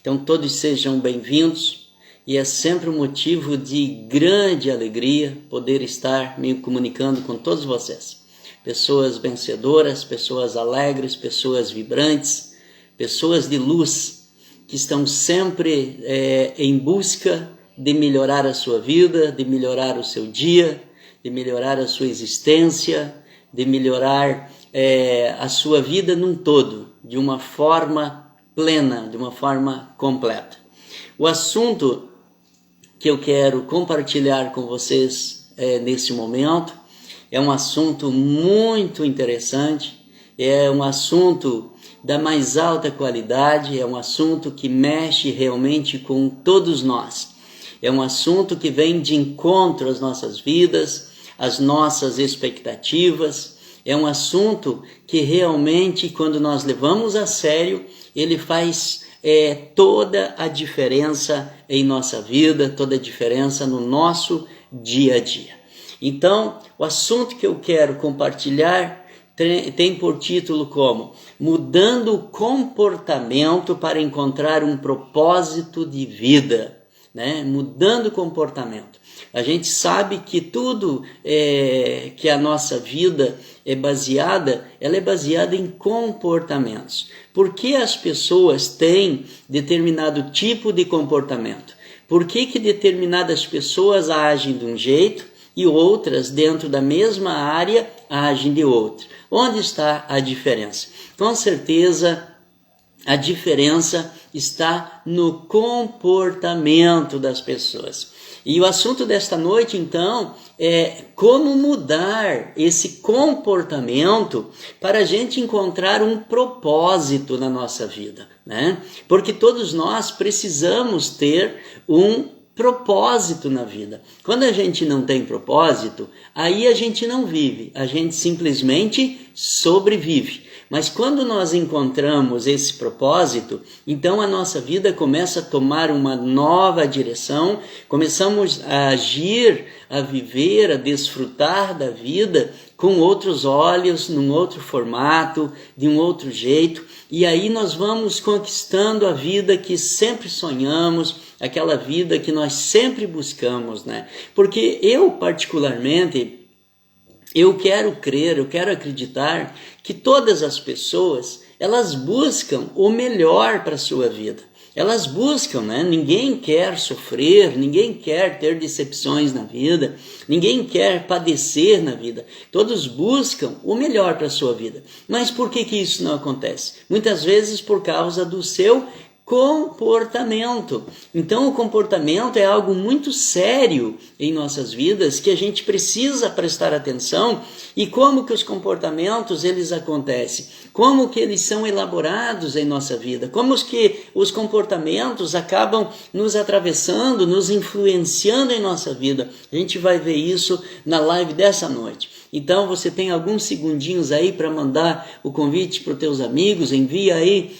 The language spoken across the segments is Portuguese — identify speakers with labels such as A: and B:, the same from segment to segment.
A: Então todos sejam bem-vindos e é sempre um motivo de grande alegria poder estar me comunicando com todos vocês. Pessoas vencedoras, pessoas alegres, pessoas vibrantes, pessoas de luz que estão sempre em busca de melhorar a sua vida, de melhorar o seu dia, de melhorar a sua existência, de melhorar a sua vida num todo, de uma forma plena, de uma forma completa. O assunto que eu quero compartilhar com vocês nesse momento é um assunto muito interessante, é um assunto da mais alta qualidade, é um assunto que mexe realmente com todos nós. É um assunto que vem de encontro às nossas vidas, às nossas expectativas. É um assunto que realmente, quando nós levamos a sério, ele faz toda a diferença em nossa vida, toda a diferença no nosso dia a dia. Então, o assunto que eu quero compartilhar tem por título como Mudando o Comportamento para Encontrar um Propósito de Vida. Mudando o comportamento. A gente sabe que tudo que a nossa vida ela é baseada em comportamentos. Por que as pessoas têm determinado tipo de comportamento? Por que determinadas pessoas agem de um jeito e outras dentro da mesma área agem de outro? Onde está a diferença? Com certeza a diferença está no comportamento das pessoas. E o assunto desta noite, então, é como mudar esse comportamento para a gente encontrar um propósito na nossa vida, Porque todos nós precisamos ter um propósito na vida. Quando a gente não tem propósito, aí a gente não vive, a gente simplesmente sobrevive. Mas quando nós encontramos esse propósito, então a nossa vida começa a tomar uma nova direção, começamos a agir, a viver, a desfrutar da vida com outros olhos, num outro formato, de um outro jeito, e aí nós vamos conquistando a vida que sempre sonhamos, aquela vida que nós sempre buscamos, Porque eu particularmente, eu quero crer, eu quero acreditar que todas as pessoas, elas buscam o melhor para a sua vida. Elas buscam, Ninguém quer sofrer, ninguém quer ter decepções na vida, ninguém quer padecer na vida. Todos buscam o melhor para a sua vida. Mas por que isso não acontece? Muitas vezes por causa do seu comportamento. Então o comportamento é algo muito sério em nossas vidas que a gente precisa prestar atenção. E como que os comportamentos eles acontecem? Como que eles são elaborados em nossa vida? Como que os comportamentos acabam nos atravessando, nos influenciando em nossa vida? A gente vai ver isso na live dessa noite. Então você tem alguns segundinhos aí para mandar o convite para os teus amigos, envia aí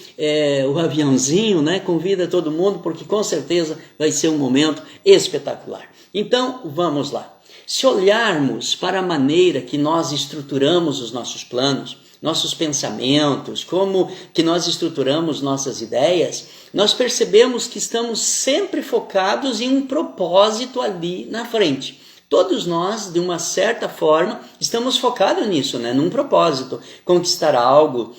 A: o aviãozinho, Convida todo mundo, porque com certeza vai ser um momento espetacular. Então vamos lá. Se olharmos para a maneira que nós estruturamos os nossos planos, nossos pensamentos, como que nós estruturamos nossas ideias, nós percebemos que estamos sempre focados em um propósito ali na frente. Todos nós, de uma certa forma, estamos focados nisso, num propósito. Conquistar algo,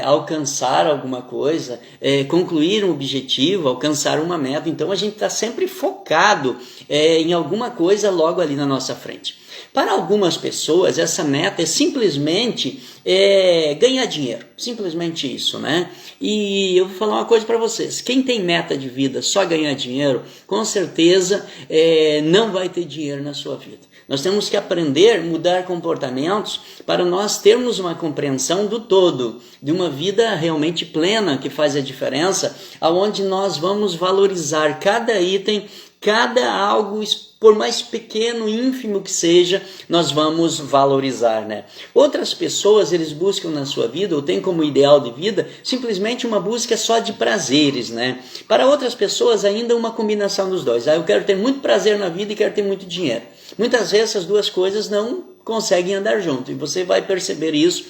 A: alcançar alguma coisa, concluir um objetivo, alcançar uma meta. Então a gente está sempre focado em alguma coisa logo ali na nossa frente. Para algumas pessoas, essa meta é simplesmente ganhar dinheiro. Simplesmente isso, E eu vou falar uma coisa para vocês. Quem tem meta de vida só ganhar dinheiro, com certeza não vai ter dinheiro na sua vida. Nós temos que aprender a mudar comportamentos para nós termos uma compreensão do todo, de uma vida realmente plena que faz a diferença, aonde nós vamos valorizar cada item, cada algo, por mais pequeno, ínfimo que seja, nós vamos valorizar, Outras pessoas, eles buscam na sua vida, ou têm como ideal de vida, simplesmente uma busca só de prazeres, Para outras pessoas, ainda uma combinação dos dois. Eu quero ter muito prazer na vida e quero ter muito dinheiro. Muitas vezes, essas duas coisas não conseguem andar junto, e você vai perceber isso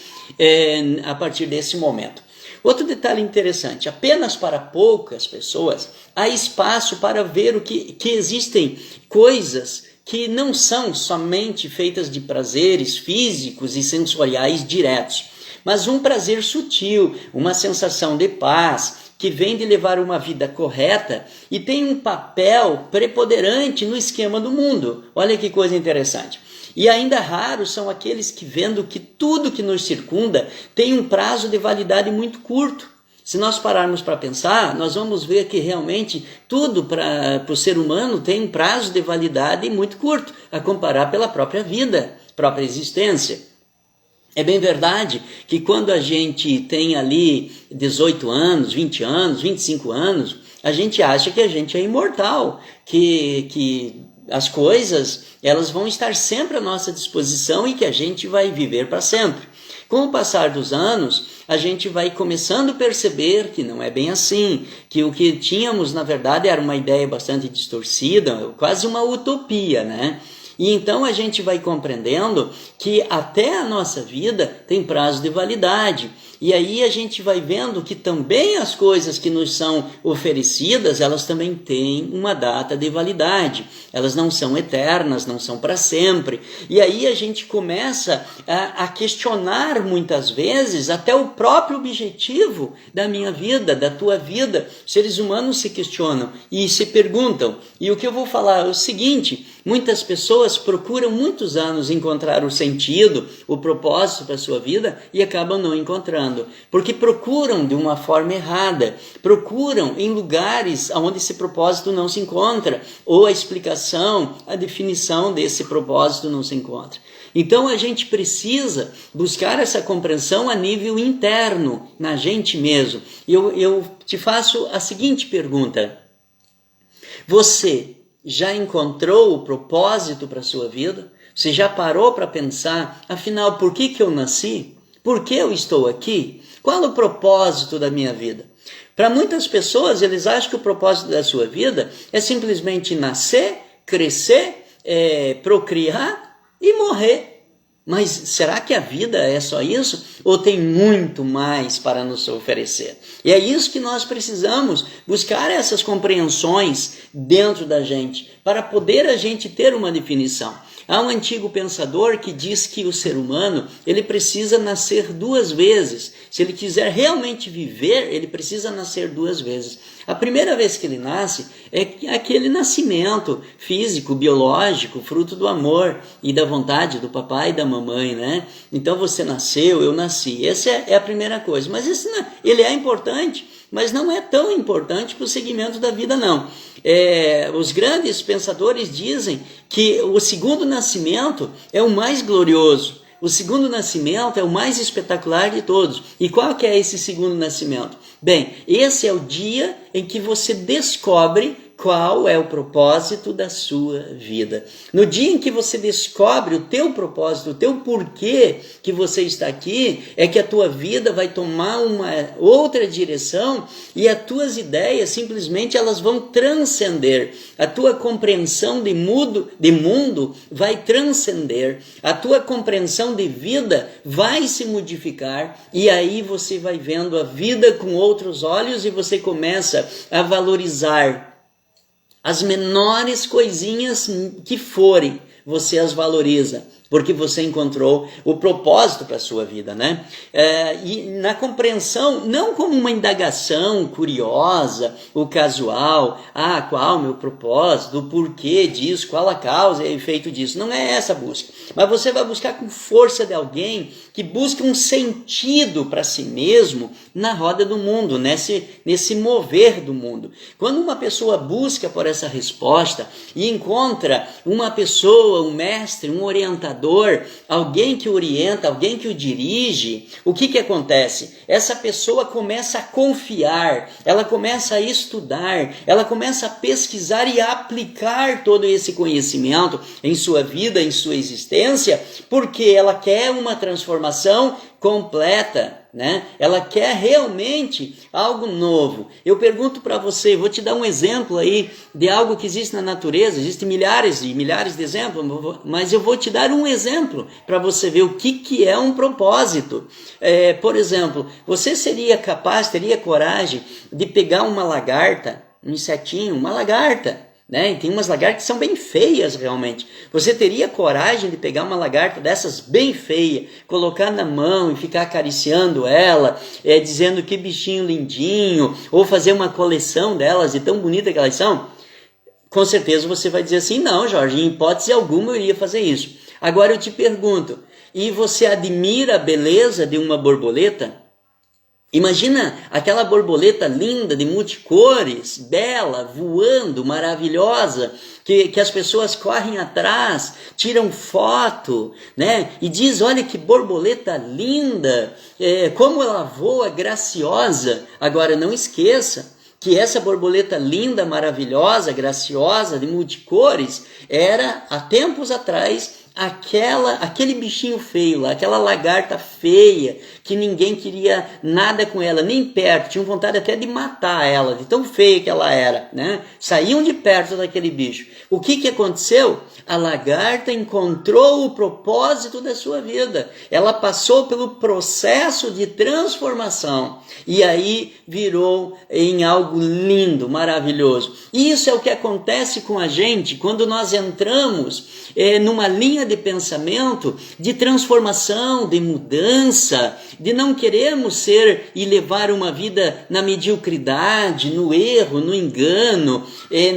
A: a partir desse momento. Outro detalhe interessante, apenas para poucas pessoas há espaço para ver que existem coisas que não são somente feitas de prazeres físicos e sensoriais diretos, mas um prazer sutil, uma sensação de paz, que vem de levar uma vida correta e tem um papel preponderante no esquema do mundo. Olha que coisa interessante. E ainda raros são aqueles que, vendo que tudo que nos circunda tem um prazo de validade muito curto. Se nós pararmos para pensar, nós vamos ver que realmente tudo para o ser humano tem um prazo de validade muito curto, a comparar pela própria vida, própria existência. É bem verdade que quando a gente tem ali 18 anos, 20 anos, 25 anos, a gente acha que a gente é imortal, que as coisas elas vão estar sempre à nossa disposição e que a gente vai viver para sempre. Com o passar dos anos, a gente vai começando a perceber que não é bem assim, que o que tínhamos na verdade era uma ideia bastante distorcida, quase uma utopia, né? E então a gente vai compreendendo que até a nossa vida tem prazo de validade. E aí a gente vai vendo que também as coisas que nos são oferecidas, elas também têm uma data de validade. Elas não são eternas, não são para sempre. E aí a gente começa a questionar muitas vezes até o próprio objetivo da minha vida, da tua vida. Seres humanos se questionam e se perguntam. E o que eu vou falar é o seguinte: muitas pessoas procuram muitos anos encontrar o sentido, o propósito para a sua vida e acabam não encontrando. Porque procuram de uma forma errada, procuram em lugares onde esse propósito não se encontra, ou a explicação, a definição desse propósito não se encontra. Então a gente precisa buscar essa compreensão a nível interno, na gente mesmo. E eu te faço a seguinte pergunta: você já encontrou o propósito para a sua vida? Você já parou para pensar, afinal, por que eu nasci? Por que eu estou aqui? Qual o propósito da minha vida? Para muitas pessoas, eles acham que o propósito da sua vida é simplesmente nascer, crescer, procriar e morrer. Mas será que a vida é só isso? Ou tem muito mais para nos oferecer? E é isso que nós precisamos, buscar essas compreensões dentro da gente, para poder a gente ter uma definição. Há um antigo pensador que diz que o ser humano ele precisa nascer 2 vezes. Se ele quiser realmente viver, ele precisa nascer 2 vezes. A primeira vez que ele nasce é aquele nascimento físico, biológico, fruto do amor e da vontade do papai e da mamãe, né? Então você nasceu, eu nasci. Essa é a primeira coisa. Mas ele é importante, mas não é tão importante para o segmento da vida, não. Os grandes pensadores dizem que o segundo nascimento é o mais glorioso. O segundo nascimento é o mais espetacular de todos. E qual que é esse segundo nascimento? Bem, esse é o dia em que você descobre qual é o propósito da sua vida. No dia em que você descobre o teu propósito, o teu porquê que você está aqui, é que a tua vida vai tomar uma outra direção e as tuas ideias simplesmente elas vão transcender. A tua compreensão de mundo vai transcender. A tua compreensão de vida vai se modificar e aí você vai vendo a vida com outros olhos e você começa a valorizar as menores coisinhas que forem, você as valoriza, porque você encontrou o propósito para a sua vida, né? E na compreensão, não como uma indagação curiosa, ou casual, qual o meu propósito, o porquê disso, qual a causa e efeito disso, não é essa a busca. Mas você vai buscar com força de alguém que busca um sentido para si mesmo na roda do mundo, nesse mover do mundo. Quando uma pessoa busca por essa resposta e encontra uma pessoa, um mestre, um orientador, alguém que orienta, alguém que o dirige, o que acontece? Essa pessoa começa a confiar, ela começa a estudar, ela começa a pesquisar e a aplicar todo esse conhecimento em sua vida, em sua existência, porque ela quer uma transformação completa. né? Ela quer realmente algo novo. Eu pergunto para você, vou te dar um exemplo aí de algo que existe na natureza. Existem milhares e milhares de exemplos, mas eu vou te dar um exemplo para você ver o que é um propósito. Por exemplo, você seria capaz, teria coragem de pegar uma lagarta, um insetinho, uma lagarta, né? E tem umas lagartas que são bem feias realmente. Você teria coragem de pegar uma lagarta dessas bem feia, colocar na mão e ficar acariciando ela, dizendo que bichinho lindinho, ou fazer uma coleção delas de tão bonita que elas são? Com certeza você vai dizer assim, não, Jorge, em hipótese alguma eu iria fazer isso. Agora eu te pergunto, e você admira a beleza de uma borboleta? Imagina aquela borboleta linda, de multicores, bela, voando, maravilhosa, que as pessoas correm atrás, tiram foto, né? E diz, olha que borboleta linda, como ela voa, graciosa. Agora não esqueça que essa borboleta linda, maravilhosa, graciosa, de multicores, era, há tempos atrás, aquele bichinho feio lá, aquela lagarta feia, que ninguém queria nada com ela, nem perto, tinham vontade até de matar ela, de tão feia que ela era, né? Saíam de perto daquele bicho. O que aconteceu? A lagarta encontrou o propósito da sua vida. Ela passou pelo processo de transformação e aí virou em algo lindo, maravilhoso. E isso é o que acontece com a gente quando nós entramos numa linha de pensamento de transformação, de mudança, de não queremos ser e levar uma vida na mediocridade, no erro, no engano,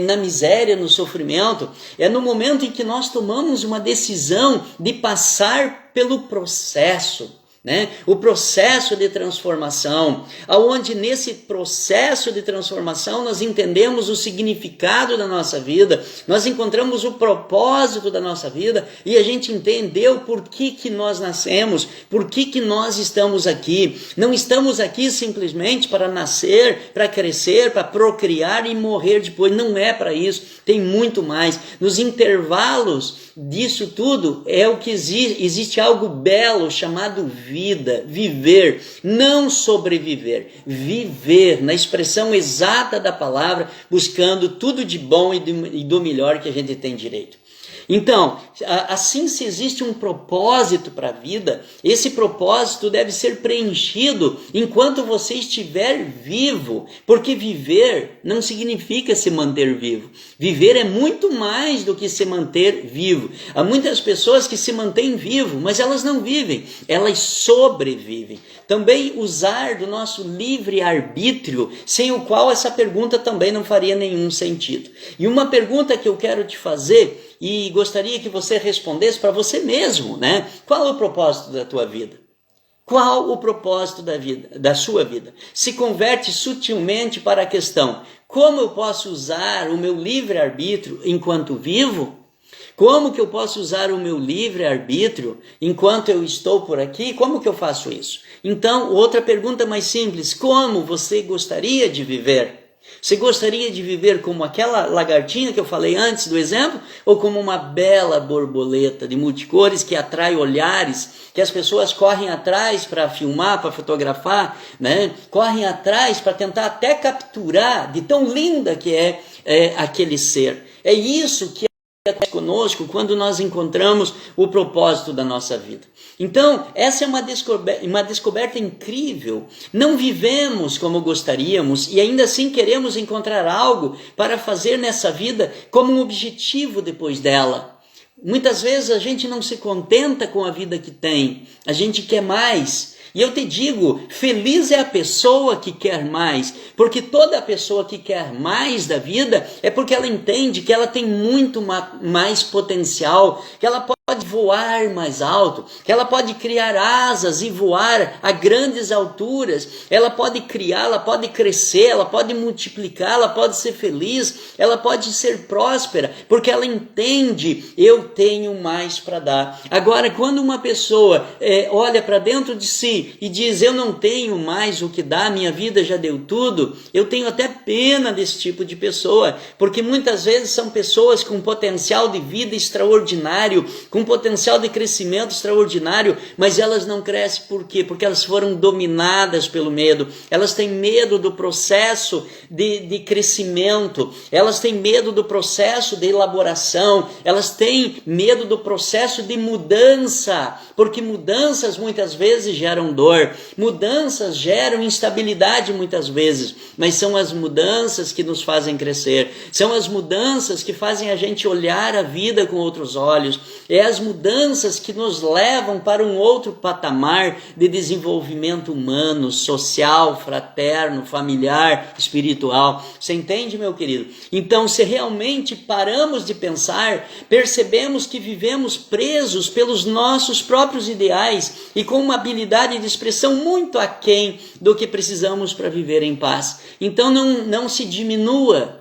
A: na miséria, no sofrimento. É no momento em que nós tomamos uma decisão de passar pelo processo, né? O processo de transformação, aonde nesse processo de transformação nós entendemos o significado da nossa vida, nós encontramos o propósito da nossa vida e a gente entendeu por que nós nascemos, por que nós estamos aqui. Não estamos aqui simplesmente para nascer, para crescer, para procriar e morrer depois. Não é para isso, tem muito mais. Nos intervalos disso tudo é o que existe algo belo chamado vida, viver, não sobreviver, viver na expressão exata da palavra, buscando tudo de bom e do melhor que a gente tem direito. Então, assim, se existe um propósito para a vida, esse propósito deve ser preenchido enquanto você estiver vivo, porque viver não significa se manter vivo. Viver é muito mais do que se manter vivo. Há muitas pessoas que se mantêm vivo, mas elas não vivem, elas sobrevivem. Também usar do nosso livre-arbítrio, sem o qual essa pergunta também não faria nenhum sentido. E uma pergunta que eu quero te fazer, e gostaria que você respondesse para você mesmo, né? Qual é o propósito da tua vida? Qual o propósito da sua vida? Se converte sutilmente para a questão: como eu posso usar o meu livre-arbítrio enquanto vivo? Como que eu posso usar o meu livre-arbítrio enquanto eu estou por aqui? Como que eu faço isso? Então, outra pergunta mais simples: como você gostaria de viver? Você gostaria de viver como aquela lagartinha que eu falei antes do exemplo? Ou como uma bela borboleta de multicores que atrai olhares, que as pessoas correm atrás para filmar, para fotografar, né? Correm atrás para tentar até capturar de tão linda que é aquele ser. É isso que acontece conosco quando nós encontramos o propósito da nossa vida. Então, essa é uma descoberta incrível. Não vivemos como gostaríamos e ainda assim queremos encontrar algo para fazer nessa vida como um objetivo depois dela. Muitas vezes a gente não se contenta com a vida que tem, a gente quer mais. E eu te digo, feliz é a pessoa que quer mais, porque toda pessoa que quer mais da vida é porque ela entende que ela tem muito mais potencial, que ela pode voar mais alto, que ela pode criar asas e voar a grandes alturas, ela pode criar, ela pode crescer, ela pode multiplicar, ela pode ser feliz, ela pode ser próspera, porque ela entende, eu tenho mais para dar. Agora, quando uma pessoa olha para dentro de si e diz, eu não tenho mais o que dar, minha vida já deu tudo, eu tenho até pena desse tipo de pessoa, porque muitas vezes são pessoas com potencial de vida extraordinário, com com potencial de crescimento extraordinário, mas elas não crescem por quê? Porque elas foram dominadas pelo medo. Elas têm medo do processo de crescimento, elas têm medo do processo de elaboração, elas têm medo do processo de mudança, porque mudanças muitas vezes geram dor, mudanças geram instabilidade muitas vezes, mas são as mudanças que nos fazem crescer, são as mudanças que fazem a gente olhar a vida com outros olhos, é as mudanças que nos levam para um outro patamar de desenvolvimento humano, social, fraterno, familiar, espiritual. Você entende, meu querido? Então, se realmente paramos de pensar, percebemos que vivemos presos pelos nossos próprios ideais e com uma habilidade de expressão muito aquém do que precisamos para viver em paz. Então, não se diminua.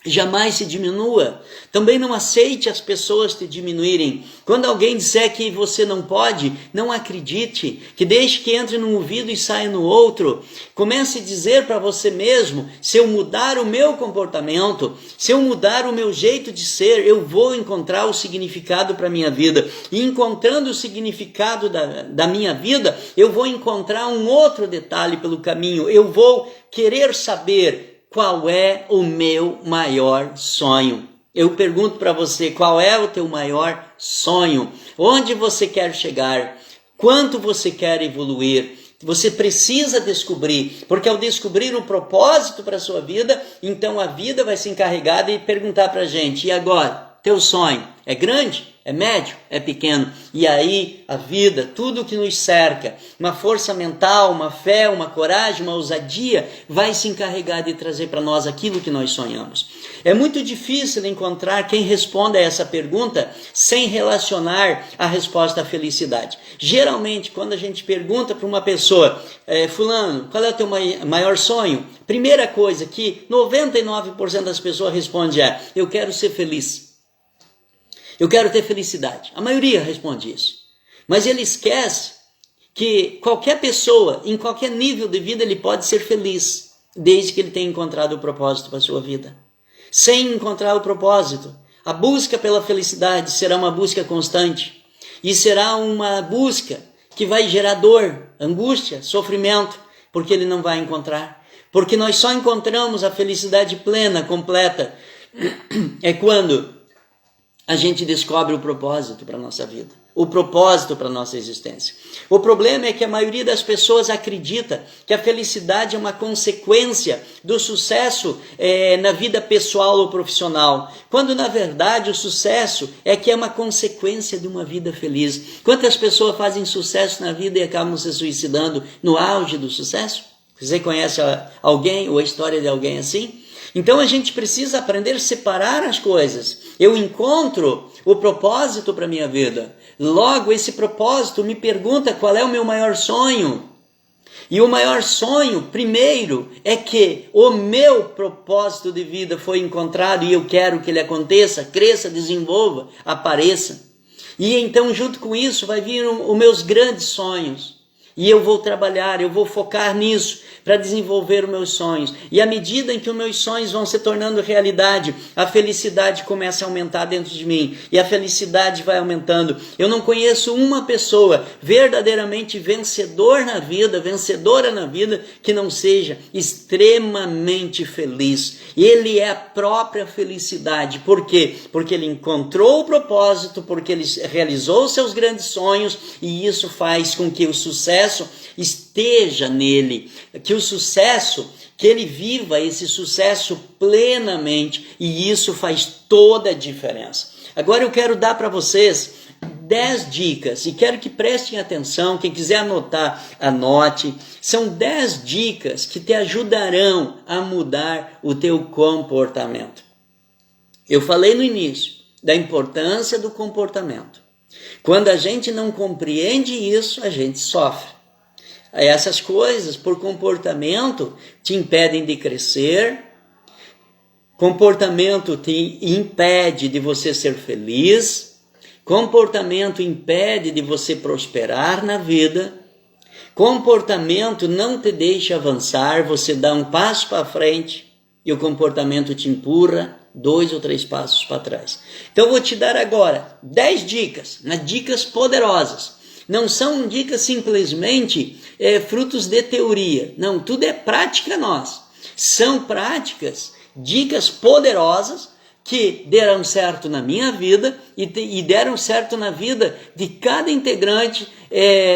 A: Jamais se diminua. Também não aceite as pessoas te diminuírem. Quando alguém disser que você não pode, não acredite, que deixe que entre num ouvido e saia no outro. Comece a dizer para você mesmo, se eu mudar o meu comportamento, se eu mudar o meu jeito de ser, eu vou encontrar o significado para a minha vida. E encontrando o significado da minha vida, eu vou encontrar um outro detalhe pelo caminho. Eu vou querer saber qual é o meu maior sonho. Eu pergunto para você, qual é o teu maior sonho? Onde você quer chegar? Quanto você quer evoluir? Você precisa descobrir, porque ao descobrir o propósito para a sua vida, então a vida vai se encarregar de perguntar para a gente, e agora? Teu sonho é grande? É médio? É pequeno? E aí a vida, tudo que nos cerca, uma força mental, uma fé, uma coragem, uma ousadia, vai se encarregar de trazer para nós aquilo que nós sonhamos. É muito difícil encontrar quem responda a essa pergunta sem relacionar a resposta à felicidade. Geralmente, quando a gente pergunta para uma pessoa, fulano, qual é o teu maior sonho? Primeira coisa que 99% das pessoas respondem é, eu quero ser feliz. Eu quero ter felicidade. A maioria responde isso. Mas ele esquece que qualquer pessoa, em qualquer nível de vida, ele pode ser feliz, desde que ele tenha encontrado o propósito para a sua vida. Sem encontrar o propósito, a busca pela felicidade será uma busca constante. E será uma busca que vai gerar dor, angústia, sofrimento, porque ele não vai encontrar. Porque nós só encontramos a felicidade plena, completa, é quando a gente descobre o propósito para a nossa vida, o propósito para a nossa existência. O problema é que a maioria das pessoas acredita que a felicidade é uma consequência do sucesso na vida pessoal ou profissional, quando na verdade o sucesso é uma consequência de uma vida feliz. Quantas pessoas fazem sucesso na vida e acabam se suicidando no auge do sucesso? Você conhece alguém ou a história de alguém assim? Então a gente precisa aprender a separar as coisas. Eu encontro o propósito para a minha vida. Logo, esse propósito me pergunta qual é o meu maior sonho. E o maior sonho, primeiro, é que o meu propósito de vida foi encontrado e eu quero que ele aconteça, cresça, desenvolva, apareça. E então, junto com isso, vai vir os meus grandes sonhos. E eu vou trabalhar, eu vou focar nisso para desenvolver os meus sonhos. E à medida em que os meus sonhos vão se tornando realidade, a felicidade começa a aumentar dentro de mim. E a felicidade vai aumentando. Eu não conheço uma pessoa verdadeiramente vencedora na vida, que não seja extremamente feliz. Ele é a própria felicidade. Por quê? Porque ele encontrou o propósito, porque ele realizou seus grandes sonhos, e isso faz com que o sucesso esteja nele, que ele viva esse sucesso plenamente, e isso faz toda a diferença. Agora eu quero dar para vocês 10 dicas, e quero que prestem atenção, quem quiser anotar, anote. São 10 dicas que te ajudarão a mudar o teu comportamento. Eu falei no início da importância do comportamento. Quando a gente não compreende isso, a gente sofre. Essas coisas, por comportamento, te impedem de crescer. Comportamento te impede de você ser feliz. Comportamento impede de você prosperar na vida. Comportamento não te deixa avançar, você dá um passo para frente e o comportamento te empurra. 2 ou 3 passos para trás. Então eu vou te dar agora 10 dicas, mas dicas poderosas. Não são dicas simplesmente frutos de teoria. Não, tudo é prática nossa. São práticas, dicas poderosas que deram certo na minha vida e deram certo na vida de cada integrante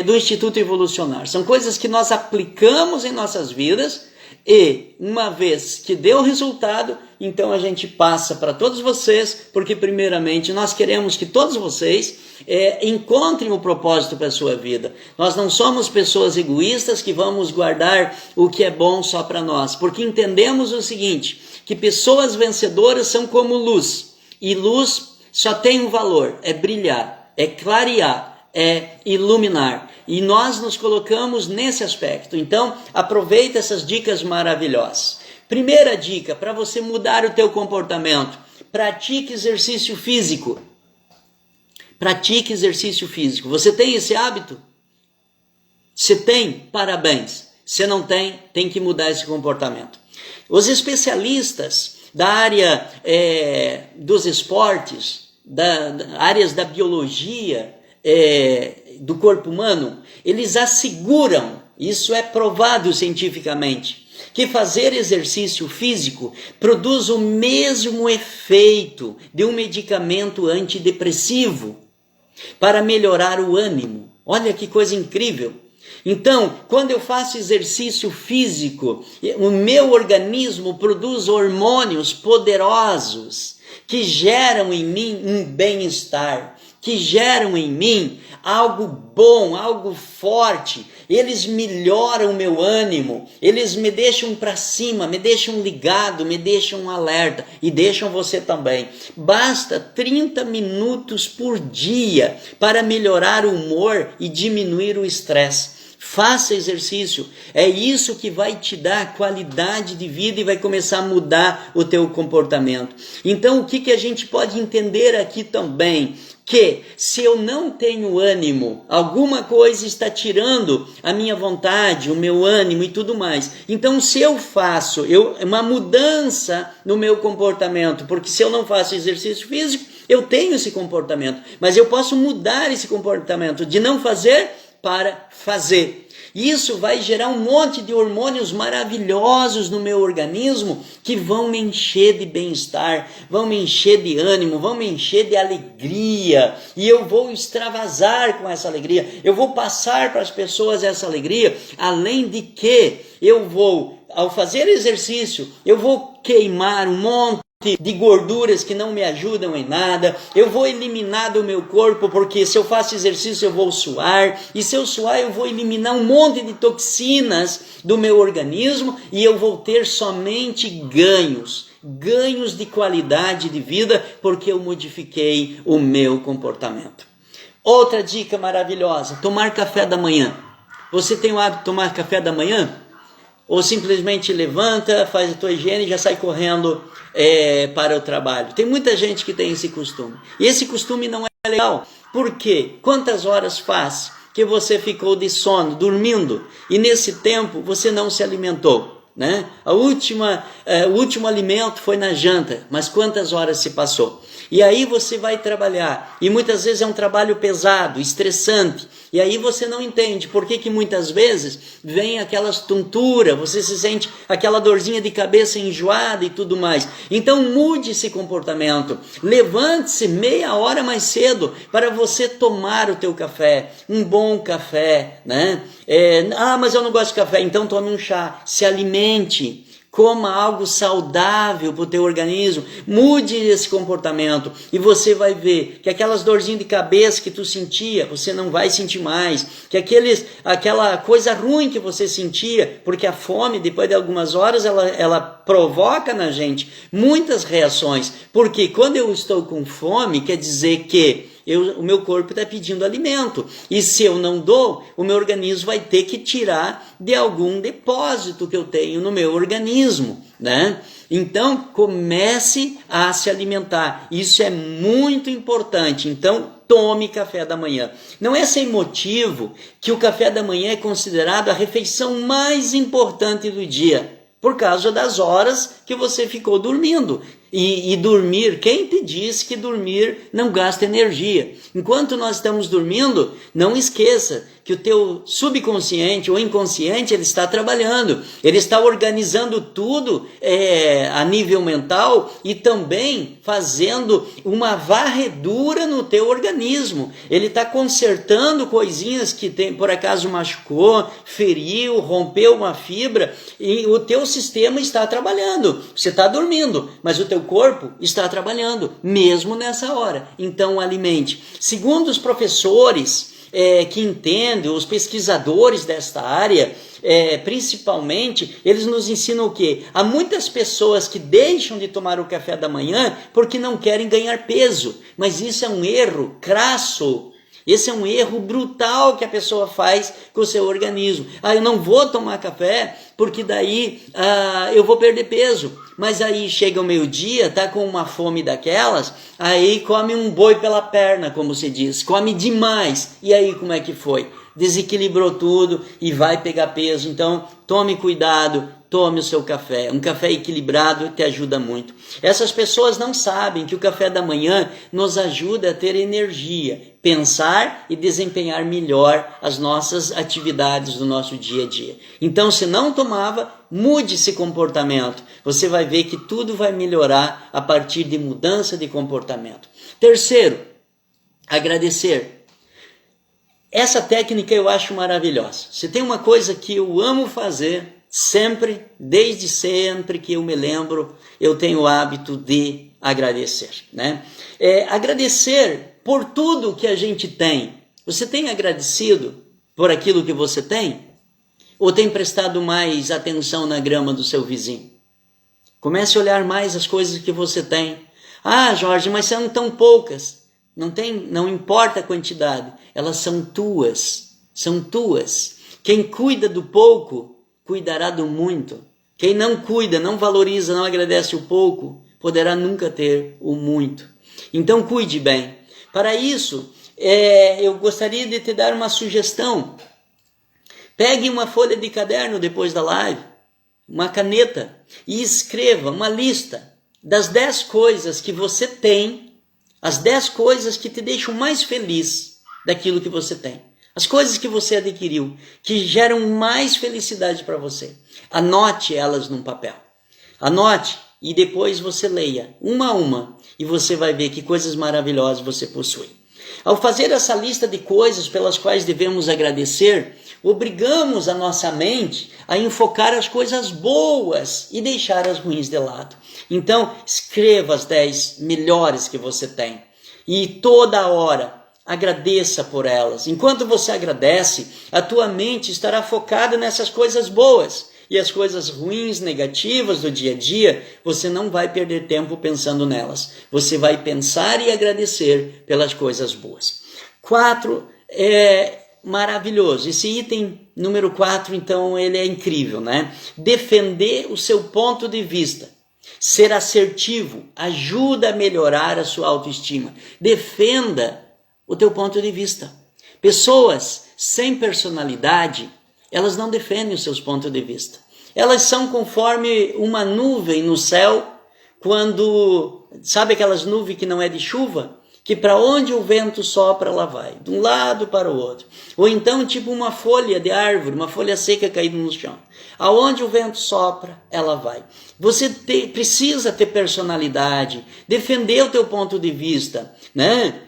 A: do Instituto Evolucionar. São coisas que nós aplicamos em nossas vidas e, uma vez que deu resultado, então a gente passa para todos vocês, porque primeiramente nós queremos que todos vocês encontrem o propósito para a sua vida. Nós não somos pessoas egoístas que vamos guardar o que é bom só para nós, porque entendemos o seguinte, que pessoas vencedoras são como luz, e luz só tem um valor, é brilhar, é clarear, é iluminar, e nós nos colocamos nesse aspecto. Então aproveita essas dicas maravilhosas. Primeira dica, para você mudar o teu comportamento, pratique exercício físico. Pratique exercício físico. Você tem esse hábito? Se tem, parabéns. Se não tem, tem que mudar esse comportamento. Os especialistas da área dos esportes, áreas da biologia do corpo humano, eles asseguram, isso é provado cientificamente, que fazer exercício físico produz o mesmo efeito de um medicamento antidepressivo para melhorar o ânimo. Olha que coisa incrível! Então, quando eu faço exercício físico, o meu organismo produz hormônios poderosos que geram em mim um bem-estar, que geram em mim algo bom, algo forte. Eles melhoram o meu ânimo, eles me deixam para cima, me deixam ligado, me deixam alerta e deixam você também. Basta 30 minutos por dia para melhorar o humor e diminuir o estresse. Faça exercício, é isso que vai te dar qualidade de vida e vai começar a mudar o teu comportamento. Então o que a gente pode entender aqui também? Que se eu não tenho ânimo, alguma coisa está tirando a minha vontade, o meu ânimo e tudo mais. Então se eu faço uma mudança no meu comportamento, porque se eu não faço exercício físico, eu tenho esse comportamento, mas eu posso mudar esse comportamento de não fazer para fazer. Isso vai gerar um monte de hormônios maravilhosos no meu organismo que vão me encher de bem-estar, vão me encher de ânimo, vão me encher de alegria. E eu vou extravasar com essa alegria, eu vou passar para as pessoas essa alegria, além de que eu vou, ao fazer exercício, eu vou queimar um monte de gorduras que não me ajudam em nada, eu vou eliminar do meu corpo, porque se eu faço exercício eu vou suar, e se eu suar eu vou eliminar um monte de toxinas do meu organismo, e eu vou ter somente ganhos de qualidade de vida, porque eu modifiquei o meu comportamento. Outra dica maravilhosa, tomar café da manhã. Você tem o hábito de tomar café da manhã? Ou simplesmente levanta, faz a tua higiene e já sai correndo para o trabalho. Tem muita gente que tem esse costume. E esse costume não é legal. Por quê? Quantas horas faz que você ficou de sono, dormindo, e nesse tempo você não se alimentou? Né? O último alimento foi na janta, mas quantas horas se passou? E aí você vai trabalhar, e muitas vezes é um trabalho pesado, estressante, e aí você não entende por que muitas vezes vem aquela tontura, você se sente aquela dorzinha de cabeça enjoada e tudo mais. Então mude esse comportamento, levante-se meia hora mais cedo para você tomar o teu café, um bom café, né? Mas eu não gosto de café, então tome um chá, se alimente. Coma algo saudável para o teu organismo, mude esse comportamento e você vai ver que aquelas dorzinhas de cabeça que tu sentia, você não vai sentir mais, que aquela coisa ruim que você sentia, porque a fome, depois de algumas horas, ela provoca na gente muitas reações, porque quando eu estou com fome, quer dizer que o meu corpo está pedindo alimento, e se eu não dou, o meu organismo vai ter que tirar de algum depósito que eu tenho no meu organismo, né? Então comece a se alimentar, isso é muito importante. Então tome café da manhã. Não é sem motivo que o café da manhã é considerado a refeição mais importante do dia, por causa das horas que você ficou dormindo. E dormir, quem te disse que dormir não gasta energia? Enquanto nós estamos dormindo, não esqueça que o teu subconsciente ou inconsciente, ele está trabalhando, ele está organizando tudo a nível mental e também fazendo uma varredura no teu organismo. Ele está consertando coisinhas que por acaso machucou, feriu, rompeu uma fibra, e o teu sistema está trabalhando. Você está dormindo, mas o teu corpo está trabalhando, mesmo nessa hora. Então, alimente. Segundo os professores que entendem, os pesquisadores desta área, principalmente, eles nos ensinam o quê? Há muitas pessoas que deixam de tomar o café da manhã porque não querem ganhar peso, mas isso é um erro crasso. Esse é um erro brutal que a pessoa faz com o seu organismo. Eu não vou tomar café porque daí eu vou perder peso. Mas aí chega o meio-dia, tá com uma fome daquelas, aí come um boi pela perna, como se diz. Come demais. E aí como é que foi? Desequilibrou tudo e vai pegar peso. Então tome cuidado, tome o seu café. Um café equilibrado te ajuda muito. Essas pessoas não sabem que o café da manhã nos ajuda a ter energia, pensar e desempenhar melhor as nossas atividades do nosso dia a dia. Então, se não tomava, mude esse comportamento. Você vai ver que tudo vai melhorar a partir de mudança de comportamento. Terceiro, agradecer. Essa técnica eu acho maravilhosa. Se tem uma coisa que eu amo fazer, sempre, desde sempre que eu me lembro, eu tenho o hábito de agradecer, né? Agradecer por tudo que a gente tem. Você tem agradecido por aquilo que você tem? Ou tem prestado mais atenção na grama do seu vizinho? Comece a olhar mais as coisas que você tem. Jorge, mas são tão poucas. Não importa a quantidade, elas são tuas. São tuas. Quem cuida do pouco, cuidará do muito. Quem não cuida, não valoriza, não agradece o pouco, poderá nunca ter o muito. Então cuide bem. Para isso, eu gostaria de te dar uma sugestão. Pegue uma folha de caderno depois da live, uma caneta, e escreva uma lista das 10 coisas que você tem, as 10 coisas que te deixam mais feliz daquilo que você tem. As coisas que você adquiriu, que geram mais felicidade para você. Anote elas num papel. Anote e depois você leia uma a uma e você vai ver que coisas maravilhosas você possui. Ao fazer essa lista de coisas pelas quais devemos agradecer, obrigamos a nossa mente a enfocar as coisas boas e deixar as ruins de lado. Então, escreva as 10 melhores que você tem e toda hora agradeça por elas. Enquanto você agradece, a tua mente estará focada nessas coisas boas. E as coisas ruins, negativas do dia a dia, você não vai perder tempo pensando nelas. Você vai pensar e agradecer pelas coisas boas. 4, maravilhoso. Esse item número 4, então, ele é incrível, né? Defender o seu ponto de vista. Ser assertivo ajuda a melhorar a sua autoestima. Defenda o teu ponto de vista. Pessoas sem personalidade, elas não defendem os seus pontos de vista. Elas são conforme uma nuvem no céu, quando, sabe aquelas nuvens que não é de chuva? Que para onde o vento sopra, ela vai, de um lado para o outro. Ou então tipo uma folha de árvore, uma folha seca caída no chão. Aonde o vento sopra, ela vai. Você precisa ter personalidade, defender o teu ponto de vista, né?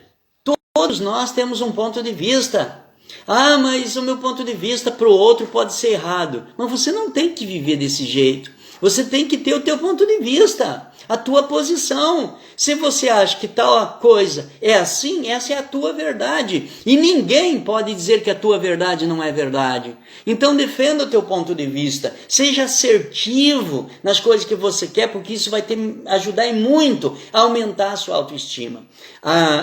A: Todos nós temos um ponto de vista. Mas o meu ponto de vista para o outro pode ser errado. Mas você não tem que viver desse jeito. Você tem que ter o teu ponto de vista, a tua posição. Se você acha que tal coisa é assim, essa é a tua verdade. E ninguém pode dizer que a tua verdade não é verdade. Então defenda o teu ponto de vista. Seja assertivo nas coisas que você quer, porque isso vai ajudar muito a aumentar a sua autoestima.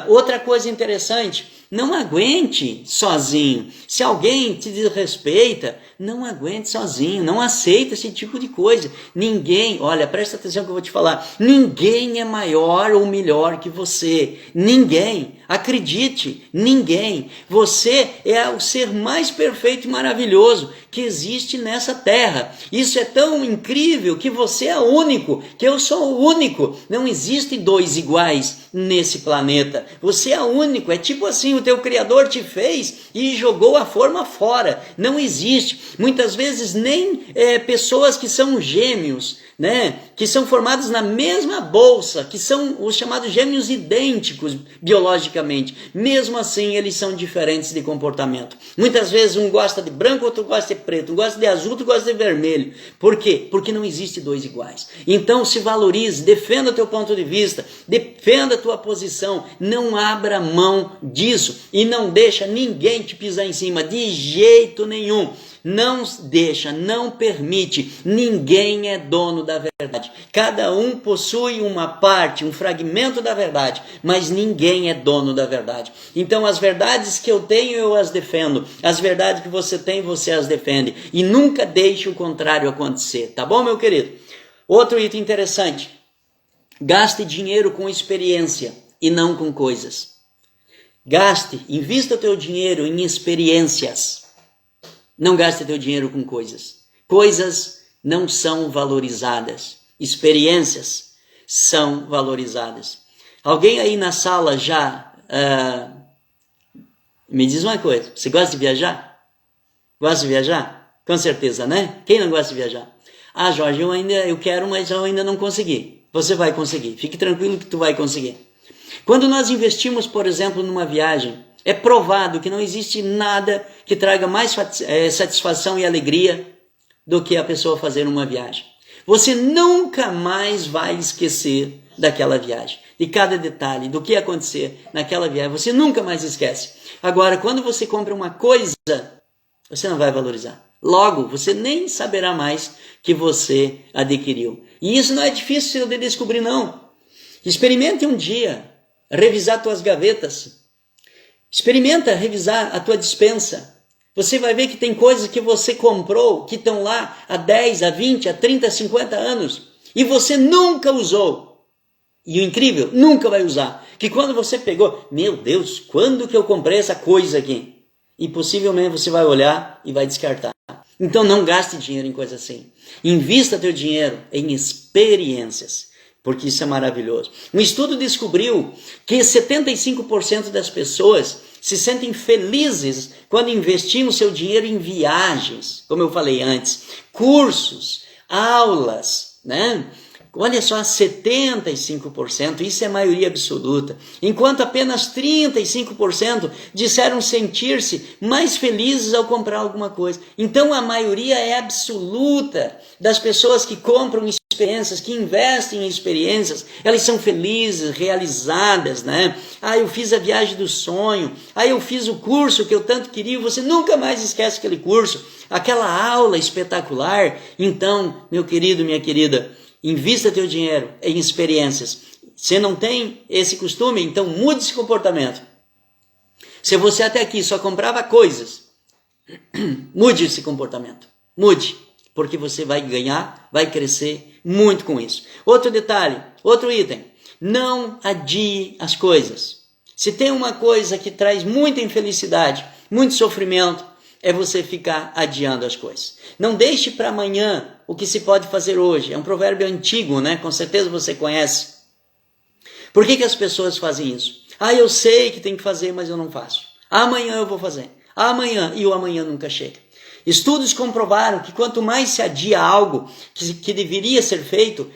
A: Outra coisa interessante, não aguente sozinho. Se alguém te desrespeita, não aguente sozinho. Não aceita esse tipo de coisa. Ninguém, olha, presta atenção que eu vou te falar. Ninguém é maior ou melhor que você. Ninguém. acredite, ninguém. Você é o ser mais perfeito e maravilhoso que existe nessa terra. Isso é tão incrível que você é único, que eu sou o único. Não existe dois iguais nesse planeta. Você é único. É tipo assim, o teu Criador te fez e jogou a forma fora. Não existe. Muitas vezes nem pessoas que são gêmeos, né, que são formados na mesma bolsa, que são os chamados gêmeos idênticos biologicamente, mesmo assim eles são diferentes de comportamento. Muitas vezes um gosta de branco, outro gosta de preto, um gosta de azul, outro gosta de vermelho. Por quê? Porque não existe dois iguais. Então se valorize, defenda o teu ponto de vista, defenda a tua posição, não abra mão disso e não deixa ninguém te pisar em cima, de jeito nenhum. Não deixa, não permite, ninguém é dono da verdade. Cada um possui uma parte, um fragmento da verdade, mas ninguém é dono da verdade. Então as verdades que eu tenho, eu as defendo. As verdades que você tem, você as defende. E nunca deixe o contrário acontecer, tá bom, meu querido? Outro item interessante. Gaste dinheiro com experiência e não com coisas. Gaste, invista o teu dinheiro em experiências. Não gaste teu dinheiro com coisas. Coisas não são valorizadas. Experiências são valorizadas. Alguém aí na sala já... me diz uma coisa. Você gosta de viajar? Gosta de viajar? Com certeza, né? Quem não gosta de viajar? Ah, Jorge, eu quero, mas eu ainda não consegui. Você vai conseguir. Fique tranquilo que tu vai conseguir. Quando nós investimos, por exemplo, numa viagem, é provado que não existe nada que traga mais satisfação e alegria do que a pessoa fazer uma viagem. Você nunca mais vai esquecer daquela viagem, de cada detalhe, do que acontecer naquela viagem. Você nunca mais esquece. Agora, quando você compra uma coisa, você não vai valorizar. Logo, você nem saberá mais que você adquiriu. E isso não é difícil de descobrir, não. Experimente um dia revisar tuas gavetas. Experimenta revisar a tua despensa. Você vai ver que tem coisas que você comprou, que estão lá há 10, há 20, há 30, 50 anos, e você nunca usou. E o incrível, nunca vai usar. Que quando você pegou, meu Deus, quando que eu comprei essa coisa aqui? E possivelmente você vai olhar e vai descartar. Então não gaste dinheiro em coisas assim. Invista teu dinheiro em experiências. Porque isso é maravilhoso. Um estudo descobriu que 75% das pessoas se sentem felizes quando investem o seu dinheiro em viagens, como eu falei antes, cursos, aulas, né? Olha só, 75%, isso é maioria absoluta. Enquanto apenas 35% disseram sentir-se mais felizes ao comprar alguma coisa. Então a maioria é absoluta das pessoas que compram experiências, que investem em experiências, elas são felizes, realizadas, né? Ah, eu fiz a viagem do sonho, ah, eu fiz o curso que eu tanto queria, você nunca mais esquece aquele curso, aquela aula espetacular. Então, meu querido, minha querida, invista teu dinheiro em experiências. Se não tem esse costume, então mude esse comportamento. Se você até aqui só comprava coisas, mude esse comportamento. Mude, porque você vai ganhar, vai crescer muito com isso. Outro detalhe, outro item. Não adie as coisas. Se tem uma coisa que traz muita infelicidade, muito sofrimento, é você ficar adiando as coisas. Não deixe para amanhã o que se pode fazer hoje. É um provérbio antigo, né? Com certeza você conhece. Por que as pessoas fazem isso? Ah, eu sei que tem que fazer, mas eu não faço. Amanhã eu vou fazer. Amanhã, e o amanhã nunca chega. Estudos comprovaram que quanto mais se adia algo que deveria ser feito,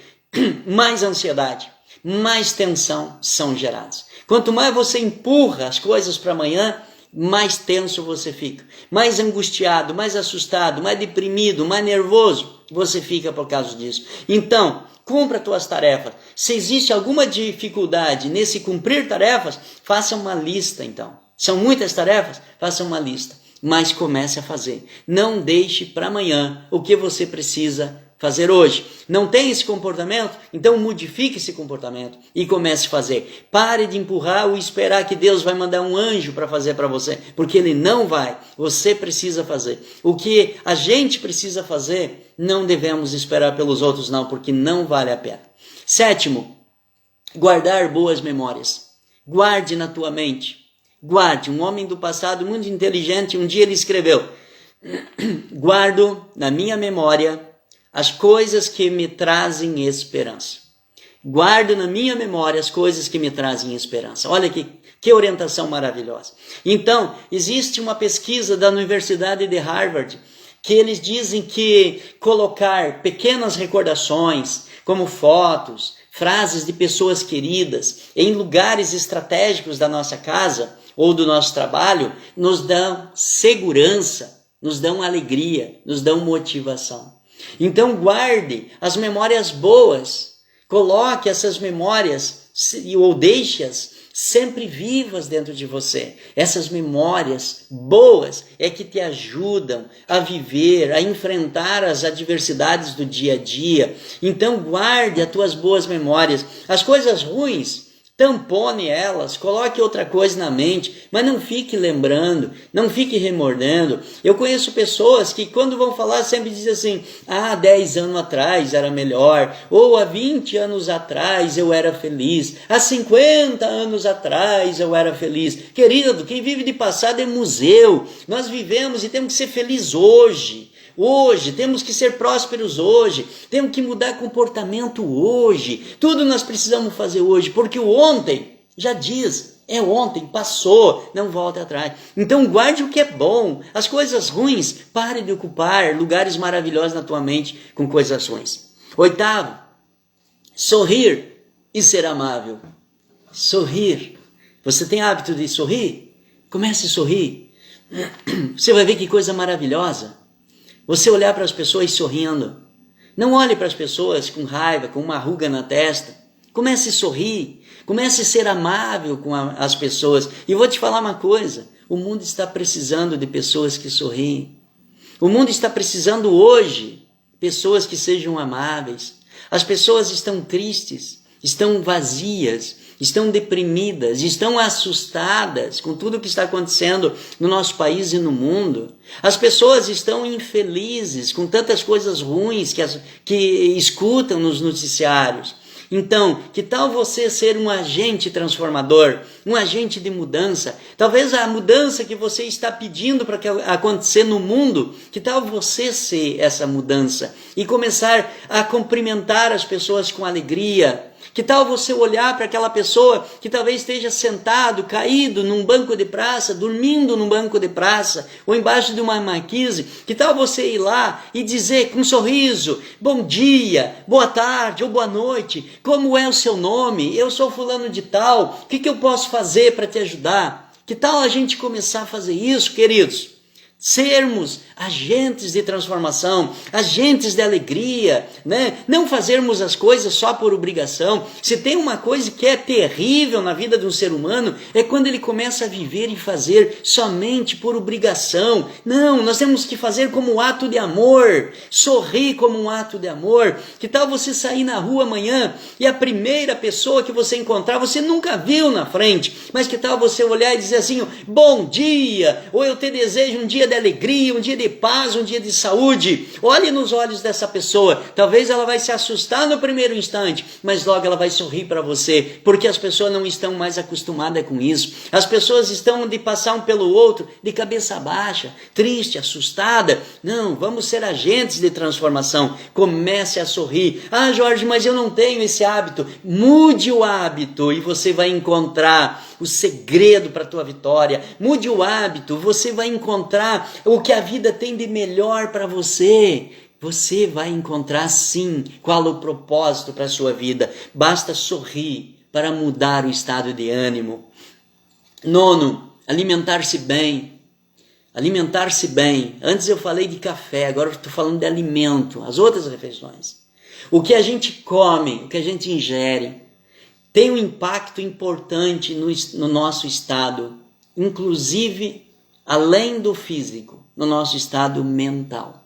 A: mais ansiedade, mais tensão são geradas. Quanto mais você empurra as coisas para amanhã, mais tenso você fica, mais angustiado, mais assustado, mais deprimido, mais nervoso você fica por causa disso. Então, cumpra tuas tarefas. Se existe alguma dificuldade nesse cumprir tarefas, faça uma lista então. São muitas tarefas? Faça uma lista, mas comece a fazer. Não deixe para amanhã o que você precisa fazer hoje. Não tem esse comportamento? Então modifique esse comportamento e comece a fazer. Pare de empurrar ou esperar que Deus vai mandar um anjo para fazer para você, porque Ele não vai. Você precisa fazer. O que a gente precisa fazer, não devemos esperar pelos outros não, porque não vale a pena. Sétimo, guardar boas memórias. Guarde na tua mente. Guarde. Um homem do passado muito inteligente, um dia ele escreveu: guardo na minha memória as coisas que me trazem esperança. Guardo na minha memória as coisas que me trazem esperança. Olha que orientação maravilhosa. Então, existe uma pesquisa da Universidade de Harvard que eles dizem que colocar pequenas recordações, como fotos, frases de pessoas queridas, em lugares estratégicos da nossa casa ou do nosso trabalho, nos dão segurança, nos dão alegria, nos dão motivação. Então guarde as memórias boas, coloque essas memórias ou deixe-as sempre vivas dentro de você. Essas memórias boas é que te ajudam a viver, a enfrentar as adversidades do dia a dia. Então guarde as tuas boas memórias. As coisas ruins, tampone elas, coloque outra coisa na mente, mas não fique lembrando, não fique remordando. Eu conheço pessoas que quando vão falar sempre dizem assim: 10 anos atrás era melhor, ou há 20 anos atrás eu era feliz, há 50 anos atrás eu era feliz. Querido, quem vive de passado é museu. Nós vivemos e temos que ser felizes hoje. Hoje, temos que ser prósperos hoje, temos que mudar comportamento hoje, tudo nós precisamos fazer hoje, porque o ontem, já diz, é ontem, passou, não volta atrás. Então guarde o que é bom, as coisas ruins, pare de ocupar lugares maravilhosos na tua mente com coisas ruins. 8º, sorrir e ser amável. Sorrir. Você tem hábito de sorrir? Comece a sorrir. Você vai ver que coisa maravilhosa. Você olhar para as pessoas sorrindo. Não olhe para as pessoas com raiva, com uma ruga na testa. Comece a sorrir. Comece a ser amável com as pessoas. E vou te falar uma coisa. O mundo está precisando de pessoas que sorriem. O mundo está precisando hoje de pessoas que sejam amáveis. As pessoas estão tristes, estão vazias, estão deprimidas, estão assustadas com tudo o que está acontecendo no nosso país e no mundo. As pessoas estão infelizes com tantas coisas ruins que escutam nos noticiários. Então, que tal você ser um agente transformador, um agente de mudança? Talvez a mudança que você está pedindo para que acontecer no mundo, que tal você ser essa mudança e começar a cumprimentar as pessoas com alegria? Que tal você olhar para aquela pessoa que talvez esteja sentado, caído num banco de praça, dormindo num banco de praça, ou embaixo de uma marquise? Que tal você ir lá e dizer com um sorriso: bom dia, boa tarde ou boa noite, como é o seu nome? Eu sou fulano de tal, o que eu posso fazer para te ajudar? Que tal a gente começar a fazer isso, queridos? Sermos agentes de transformação, agentes de alegria, né? Não fazermos as coisas só por obrigação. Se tem uma coisa que é terrível na vida de um ser humano, é quando ele começa a viver e fazer somente por obrigação. Não, nós temos que fazer como um ato de amor, sorrir como um ato de amor. Que tal você sair na rua amanhã e a primeira pessoa que você encontrar, você nunca viu na frente, mas que tal você olhar e dizer assim: bom dia, ou eu te desejo um dia de alegria, um dia de paz, um dia de saúde. Olhe nos olhos dessa pessoa. Talvez ela vai se assustar no primeiro instante, mas logo ela vai sorrir para você, porque as pessoas não estão mais acostumadas com isso. As pessoas estão de passar um pelo outro de cabeça baixa, triste, assustada. Não, vamos ser agentes de transformação. Comece a sorrir. Jorge, mas eu não tenho esse hábito. Mude o hábito e você vai encontrar o segredo para a tua vitória. Mude o hábito, você vai encontrar o que a vida tem de melhor para você. Você vai encontrar sim qual o propósito para a sua vida. Basta sorrir para mudar o estado de ânimo. 9, alimentar-se bem. Alimentar-se bem. Antes eu falei de café, agora eu estou falando de alimento, as outras refeições. O que a gente come, o que a gente ingere, tem um impacto importante no nosso estado, inclusive, além do físico, no nosso estado mental.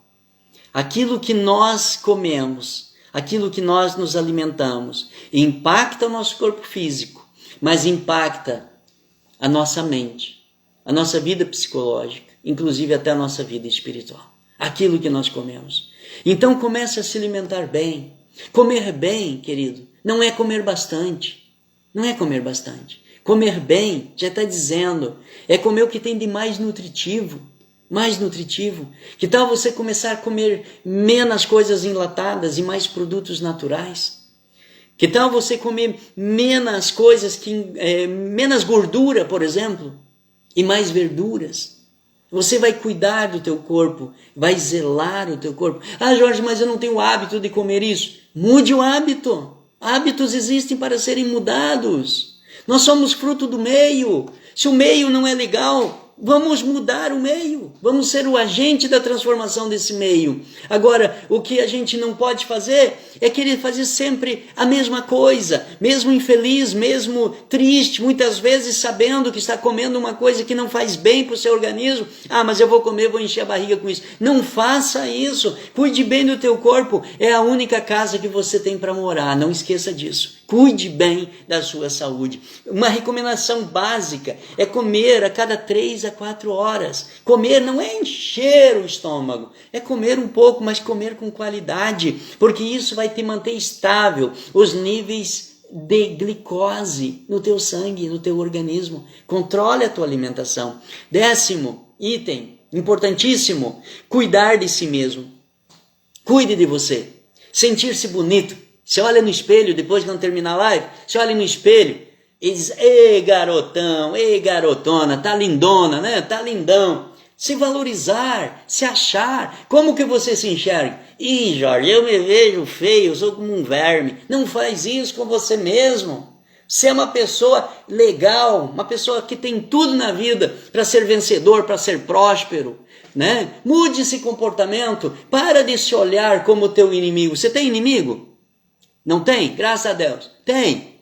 A: Aquilo que nós comemos, aquilo que nós nos alimentamos, impacta o nosso corpo físico, mas impacta a nossa mente, a nossa vida psicológica, inclusive até a nossa vida espiritual. Aquilo que nós comemos. Então comece a se alimentar bem. Comer bem, querido, não é comer bastante. Não é comer bastante. Comer bem, já está dizendo, é comer o que tem de mais nutritivo. Mais nutritivo. Que tal você começar a comer menos coisas enlatadas e mais produtos naturais? Que tal você comer menos coisas, menos gordura, por exemplo, e mais verduras? Você vai cuidar do teu corpo, vai zelar o teu corpo. Ah, Jorge, mas eu não tenho o hábito de comer isso. Mude o hábito. Hábitos existem para serem mudados. Nós somos fruto do meio. Se o meio não é legal, vamos mudar o meio, vamos ser o agente da transformação desse meio. Agora, o que a gente não pode fazer é querer fazer sempre a mesma coisa, mesmo infeliz, mesmo triste, muitas vezes sabendo que está comendo uma coisa que não faz bem para o seu organismo. Ah, mas eu vou comer, vou encher a barriga com isso. Não faça isso, cuide bem do teu corpo, é a única casa que você tem para morar, não esqueça disso. Cuide bem da sua saúde. Uma recomendação básica é comer a cada 3 a 4 horas. Comer não é encher o estômago, é comer um pouco, mas comer com qualidade, porque isso vai te manter estável os níveis de glicose no teu sangue, no teu organismo. Controle a tua alimentação. 10º item, importantíssimo, cuidar de si mesmo. Cuide de você. Sentir-se bonito. Você olha no espelho, depois que não terminar a live, você olha no espelho e diz, ei garotão, ei garotona, tá lindona, né? Tá lindão. Se valorizar, se achar. Como que você se enxerga? Ih, Jorge, eu me vejo feio, eu sou como um verme. Não faz isso com você mesmo. Você é uma pessoa legal, uma pessoa que tem tudo na vida para ser vencedor, para ser próspero. Né? Mude esse comportamento, para de se olhar como teu inimigo. Você tem inimigo? Não tem? Graças a Deus. Tem.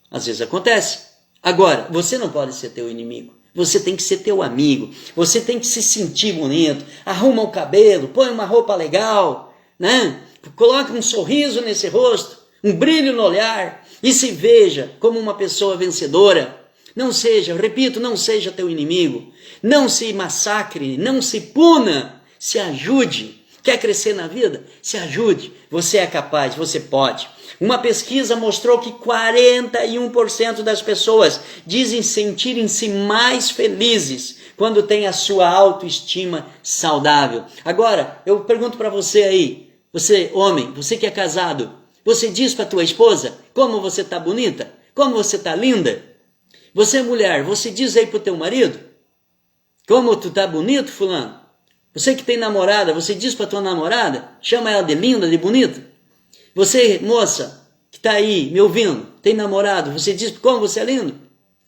A: Às vezes acontece. Agora, você não pode ser teu inimigo. Você tem que ser teu amigo. Você tem que se sentir bonito. Arruma o cabelo, põe uma roupa legal, né? Coloque um sorriso nesse rosto, um brilho no olhar e se veja como uma pessoa vencedora. Não seja, repito, não seja teu inimigo. Não se massacre, não se puna. Se ajude. Quer crescer na vida? Se ajude. Você é capaz, você pode. Uma pesquisa mostrou que 41% das pessoas dizem sentirem-se mais felizes quando têm a sua autoestima saudável. Agora, eu pergunto para você aí, você homem, você que é casado, você diz para tua esposa como você está bonita? Como você está linda? Você mulher, você diz aí para o teu marido como tu está bonito, fulano? Você que tem namorada, você diz para tua namorada, chama ela de linda, de bonita? Você, moça, que está aí me ouvindo, tem namorado, você diz como você é lindo?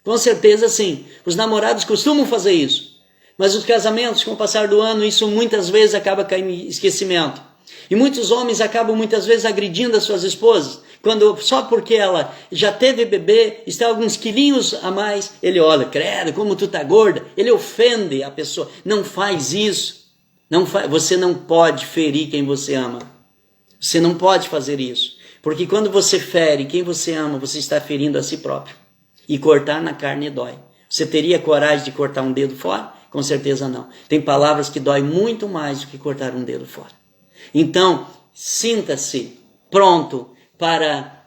A: Com certeza sim. Os namorados costumam fazer isso. Mas os casamentos, com o passar do ano, isso muitas vezes acaba caindo em esquecimento. E muitos homens acabam muitas vezes agredindo as suas esposas, quando só porque ela já teve bebê, está alguns quilinhos a mais, ele olha, credo, como tu tá gorda, ele ofende a pessoa. Não faz isso. Você não pode ferir quem você ama. Você não pode fazer isso. Porque quando você fere quem você ama, você está ferindo a si próprio. E cortar na carne dói. Você teria coragem de cortar um dedo fora? Com certeza não. Tem palavras que dói muito mais do que cortar um dedo fora. Então, sinta-se pronto para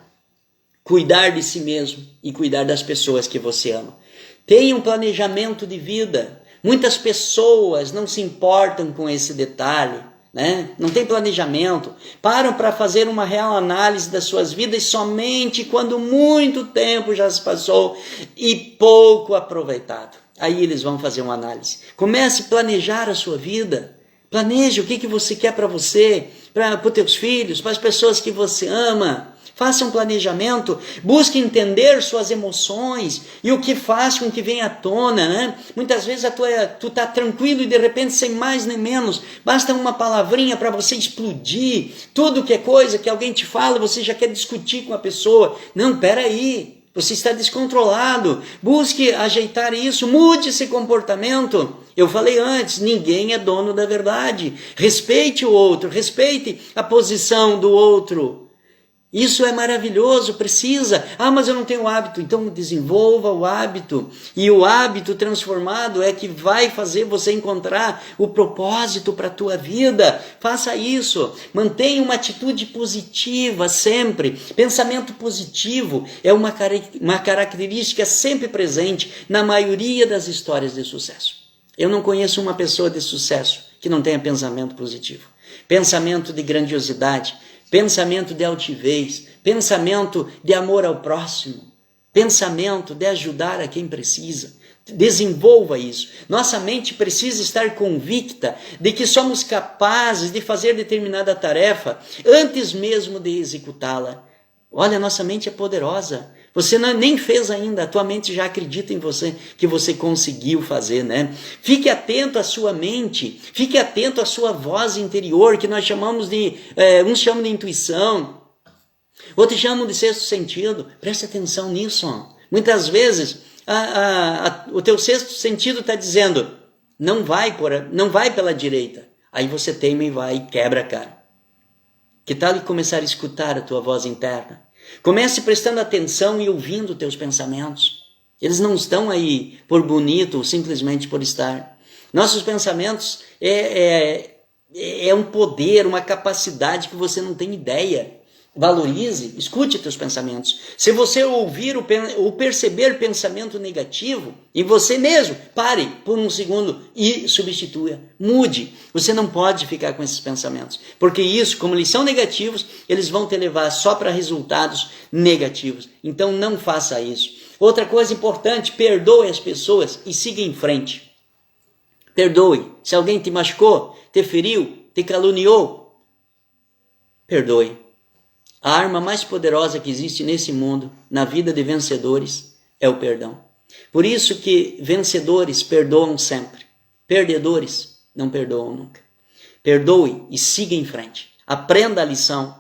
A: cuidar de si mesmo e cuidar das pessoas que você ama. Tenha um planejamento de vida. Muitas pessoas não se importam com esse detalhe, né? Não tem planejamento. Param para fazer uma real análise das suas vidas somente quando muito tempo já se passou e pouco aproveitado. Aí eles vão fazer uma análise. Comece a planejar a sua vida. Planeje o que você quer para você, para os teus filhos, para as pessoas que você ama. Faça um planejamento, busque entender suas emoções e o que faz com que venha à tona, né? Muitas vezes tu tá tranquilo e de repente sem mais nem menos, basta uma palavrinha para você explodir. Tudo que é coisa que alguém te fala, você já quer discutir com a pessoa. Não, peraí, você está descontrolado. Busque ajeitar isso, mude esse comportamento. Eu falei antes, ninguém é dono da verdade. Respeite o outro, respeite a posição do outro. Isso é maravilhoso, precisa. Ah, mas eu não tenho hábito. Então desenvolva o hábito. E o hábito transformado é que vai fazer você encontrar o propósito para a tua vida. Faça isso. Mantenha uma atitude positiva sempre. Pensamento positivo é uma característica sempre presente na maioria das histórias de sucesso. Eu não conheço uma pessoa de sucesso que não tenha pensamento positivo. Pensamento de grandiosidade, pensamento de altivez, pensamento de amor ao próximo, pensamento de ajudar a quem precisa. Desenvolva isso. Nossa mente precisa estar convicta de que somos capazes de fazer determinada tarefa antes mesmo de executá-la. Olha, nossa mente é poderosa. Você nem fez ainda, a tua mente já acredita em você, que você conseguiu fazer, né? Fique atento à sua mente, fique atento à sua voz interior, que nós chamamos uns chamam de intuição, outros chamam de sexto sentido. Preste atenção nisso. Muitas vezes, o teu sexto sentido está dizendo, não vai pela direita. Aí você teima e vai e quebra a cara. Que tal começar a escutar a tua voz interna? Comece prestando atenção e ouvindo teus pensamentos. Eles não estão aí por bonito ou simplesmente por estar. Nossos pensamentos é um poder, uma capacidade que você não tem ideia. Valorize, escute teus pensamentos. Se você ouvir ou perceber pensamento negativo em você mesmo, pare por um segundo e substitua. Mude. Você não pode ficar com esses pensamentos, porque isso, como eles são negativos, eles vão te levar só para resultados negativos. Então não faça isso. Outra coisa importante, perdoe as pessoas e siga em frente. Perdoe. Se alguém te machucou, te feriu, te caluniou, perdoe. A arma mais poderosa que existe nesse mundo, na vida de vencedores, é o perdão. Por isso que vencedores perdoam sempre. Perdedores não perdoam nunca. Perdoe e siga em frente. Aprenda a lição.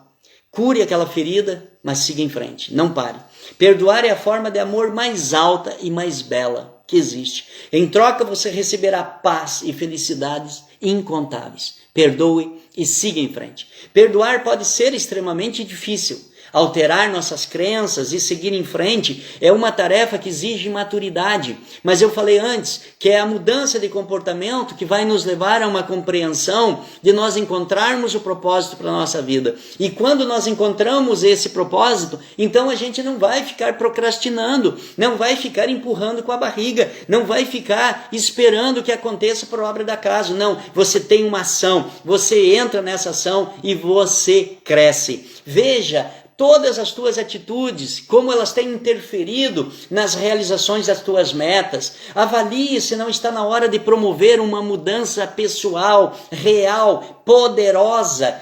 A: Cure aquela ferida, mas siga em frente. Não pare. Perdoar é a forma de amor mais alta e mais bela que existe. Em troca você receberá paz e felicidades incontáveis. Perdoe e siga em frente. Perdoar pode ser extremamente difícil. Alterar nossas crenças e seguir em frente é uma tarefa que exige maturidade. Mas eu falei antes que é a mudança de comportamento que vai nos levar a uma compreensão de nós encontrarmos o propósito para a nossa vida. E quando nós encontramos esse propósito, então a gente não vai ficar procrastinando, não vai ficar empurrando com a barriga, não vai ficar esperando que aconteça por obra da acaso. Não, você tem uma ação, você entra nessa ação e você cresce. Veja todas as tuas atitudes, como elas têm interferido nas realizações das tuas metas. Avalie se não está na hora de promover uma mudança pessoal, real, poderosa,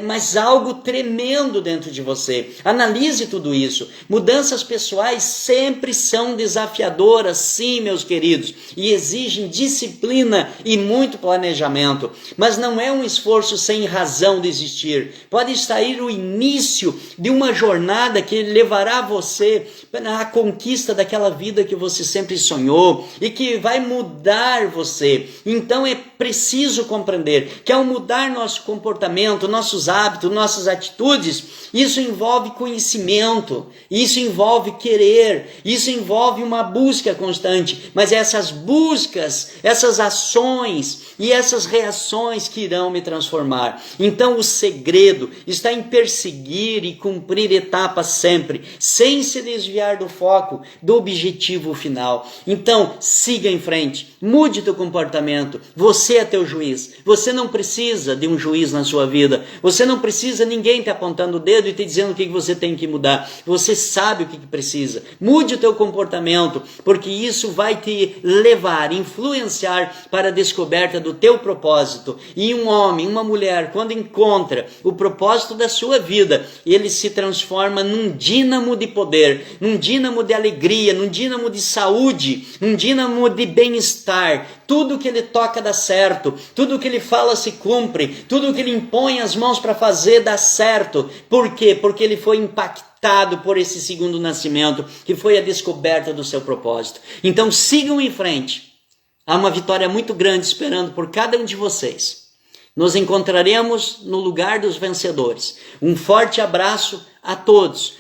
A: mas algo tremendo dentro de você. Analise tudo isso. Mudanças pessoais sempre são desafiadoras, sim, meus queridos, e exigem disciplina e muito planejamento. Mas não é um esforço sem razão de existir. Pode estar aí o início de uma jornada que levará você à conquista daquela vida que você sempre sonhou e que vai mudar você. Então é preciso compreender que ao mudar nosso comportamento, nossos hábitos, nossas atitudes, isso envolve conhecimento, isso envolve querer, isso envolve uma busca constante, mas essas buscas, essas ações e essas reações que irão me transformar. Então o segredo está em perseguir e cumprir etapas sempre, sem se desviar do foco, do objetivo final. Então siga em frente, mude teu comportamento, você é teu juiz, você não precisa de um juiz na sua vida, você não precisa ninguém te apontando o dedo e te dizendo o que você tem que mudar, você sabe o que precisa. Mude o teu comportamento, porque isso vai te levar, influenciar para a descoberta do teu propósito. E um homem, uma mulher, quando encontra o propósito da sua vida, ele se transforma num dínamo de poder, num dínamo de alegria, num dínamo de saúde, num dínamo de bem-estar. Tudo que ele toca dá certo, tudo que ele fala se cumpre, tudo que ele impõe as mãos para fazer dá certo. Por quê? Porque ele foi impactado por esse segundo nascimento, que foi a descoberta do seu propósito. Então sigam em frente. Há uma vitória muito grande esperando por cada um de vocês. Nos encontraremos no lugar dos vencedores. Um forte abraço, a todos